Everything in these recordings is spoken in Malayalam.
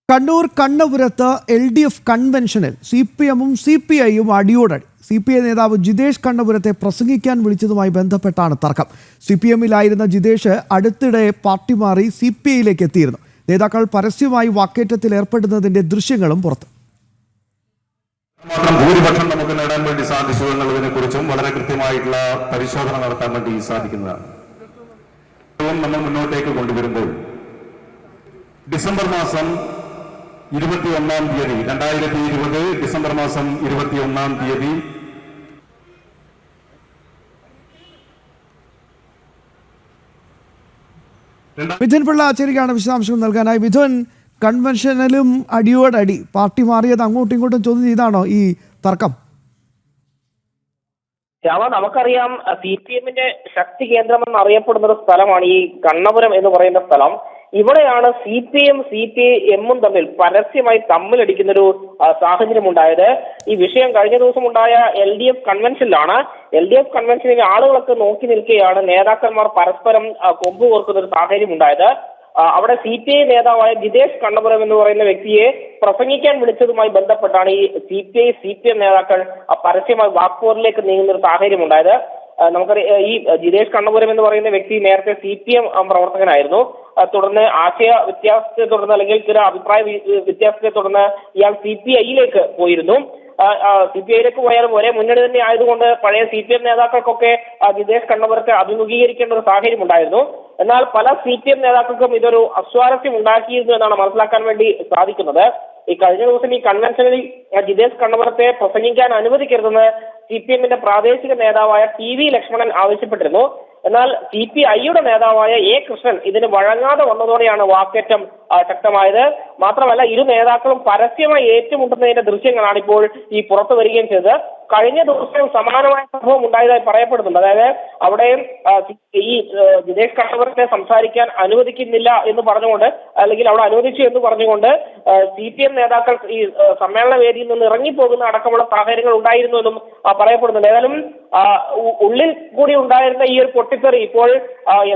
കണ്ണൂർ കണ്ണപുരത്ത് LDF കൺവെൻഷനിൽ CPM-ഉം CPI-യും അടിയോടടി. CPI നേതാവ് ജിതേഷ് കണ്ണപുരത്തെ പ്രസംഗിക്കാൻ വിളിച്ചതുമായി ബന്ധപ്പെട്ടാണ് തർക്കം. CPM-ലായിരുന്ന ജിതേഷ് അടുത്തിടെ പാർട്ടി മാറി CPI-യിലേക്ക് എത്തിയിരുന്നു. നേതാക്കൾ പരസ്യമായി വാക്കേറ്റത്തിൽ ഏർപ്പെടുന്നതിന്റെ ദൃശ്യങ്ങളും പുറത്ത്. ഭൂരിപക്ഷം നമുക്ക് നേടാൻ വേണ്ടി സാധിച്ചു എന്നുള്ളതിനെ കുറിച്ചും വളരെ കൃത്യമായിട്ടുള്ള പരിശോധന നടത്താൻ വേണ്ടി സാധിക്കുന്നതാണ്. നമ്മൾ മുന്നോട്ടേക്ക് കൊണ്ടുവരുമ്പോൾ ഡിസംബർ മാസം 21-ാം തീയതി 2020 ഡിസംബർ മാസം 21-ാം തീയതി മിഥുൻ പിള്ള ആചാര്യക്കാണ് വിശദാംശങ്ങൾ നൽകാനായി. മിഥുൻ, കൺവെൻഷനിലും അടിയോടടി, പാർട്ടി മാറിയത് അങ്ങോട്ടും ഇങ്ങോട്ടും ചോദ്യം ചെയ്താണോ ഈ തർക്കം? നമുക്കറിയാം, CPM-ന്റെ ശക്തി കേന്ദ്രമെന്ന് അറിയപ്പെടുന്ന ഒരു സ്ഥലമാണ് ഈ കണ്ണപുരം എന്ന് പറയുന്ന സ്ഥലം. ഇവിടെയാണ് CPM CPM-ഉം പരസ്യമായി തമ്മിലടിക്കുന്നൊരു സാഹചര്യം ഉണ്ടായത്. ഈ വിഷയം കഴിഞ്ഞ ദിവസം ഉണ്ടായ LDF കൺവെൻഷനിലാണ്. LDF കൺവെൻഷനിൽ ആളുകളൊക്കെ നോക്കി നിൽക്കുകയാണ്. നേതാക്കന്മാർ പരസ്പരം കൊമ്പ് കോർക്കുന്ന ഒരു സാഹചര്യം ഉണ്ടായത്. അവിടെ CPI നേതാവായ ജിതേഷ് കണ്ണപുരം എന്ന് പറയുന്ന വ്യക്തിയെ പ്രസംഗിക്കാൻ വിളിച്ചതുമായി ബന്ധപ്പെട്ടാണ് ഈ CPI CPM നേതാക്കൾ പരസ്യമായി വാക്പോരിലേക്ക് നീങ്ങുന്ന ഒരു സാഹചര്യം ഉണ്ടായത്. നമുക്കറിയാം, ഈ ജിതേഷ് കണ്ണപുരം എന്ന് പറയുന്ന വ്യക്തി നേരത്തെ CPM പ്രവർത്തകനായിരുന്നു. തുടർന്ന് ആശയ വ്യത്യാസത്തെ തുടർന്ന്, അല്ലെങ്കിൽ ചില അഭിപ്രായ വ്യത്യാസത്തെ തുടർന്ന് ഇയാൾ CPI-യിലേക്ക് പോയിരുന്നു. CPI-യിലേക്ക് പോയാലും ഒരേ മുന്നണി തന്നെ ആയതുകൊണ്ട് പഴയ CPM നേതാക്കൾക്കൊക്കെ ജിതേഷ് കണ്ണപുരത്തെ അഭിമുഖീകരിക്കേണ്ട ഒരു സാഹചര്യം ഉണ്ടായിരുന്നു. എന്നാൽ പല CPM നേതാക്കൾക്കും ഇതൊരു അസ്വാരസ്യം ഉണ്ടാക്കിയിരുന്നു എന്നാണ് മനസ്സിലാക്കാൻ വേണ്ടി സാധിക്കുന്നത്. ഈ കഴിഞ്ഞ ദിവസം ഈ കൺവെൻഷനിൽ ജിതേഷ് കണ്ണപുരത്തെ പ്രസംഗിക്കാൻ അനുവദിക്കരുതെന്ന് CPM-ന്റെ പ്രാദേശിക നേതാവായ TV ലക്ഷ്മണൻ ആവശ്യപ്പെട്ടിരുന്നു. എന്നാൽ CPI-യുടെ നേതാവായ A കൃഷ്ണൻ ഇതിന് വഴങ്ങാതെ വന്നതോടെയാണ് വാക്കേറ്റം ശക്തമായത്. മാത്രമല്ല, ഇരു നേതാക്കളും പരസ്യമായി ഏറ്റുമുട്ടുന്നതിന്റെ ദൃശ്യങ്ങളാണ് ഇപ്പോൾ ഈ പുറത്തു വരികയും ചെയ്തത്. കഴിഞ്ഞ ദിവസവും സമാനമായ സംഭവം ഉണ്ടായതായി പറയപ്പെടുന്നുണ്ട്. അതായത് അവിടെ ഈ ജിതേഷ് കണ്ണപുരത്തെ സംസാരിക്കാൻ അനുവദിക്കുന്നില്ല എന്ന് പറഞ്ഞുകൊണ്ട്, അല്ലെങ്കിൽ അവിടെ അനുവദിച്ചു എന്ന് പറഞ്ഞുകൊണ്ട് CPM നേതാക്കൾ ഈ സമ്മേളന വേദിയിൽ നിന്ന് ഇറങ്ങിപ്പോകുന്ന അടക്കമുള്ള സാഹചര്യങ്ങൾ ഉണ്ടായിരുന്നു എന്നും പറയപ്പെടുന്നുണ്ട്. ഏതായാലും ഉള്ളിൽ കൂടി ഉണ്ടായിരുന്ന ഈ ഒരു പൊട്ടിത്തെറി ഇപ്പോൾ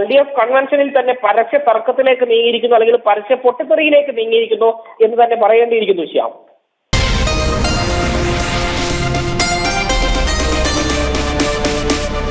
LDF കൺവെൻഷനിൽ തന്നെ പരസ്യ തർക്കത്തിലേക്ക് നീങ്ങിയിരിക്കുന്നു, അല്ലെങ്കിൽ പരസ്യ പൊട്ടിത്തെറിയിലേക്ക് നീങ്ങിയിരിക്കുന്നു എന്ന് തന്നെ പറയേണ്ടിയിരിക്കുന്നു.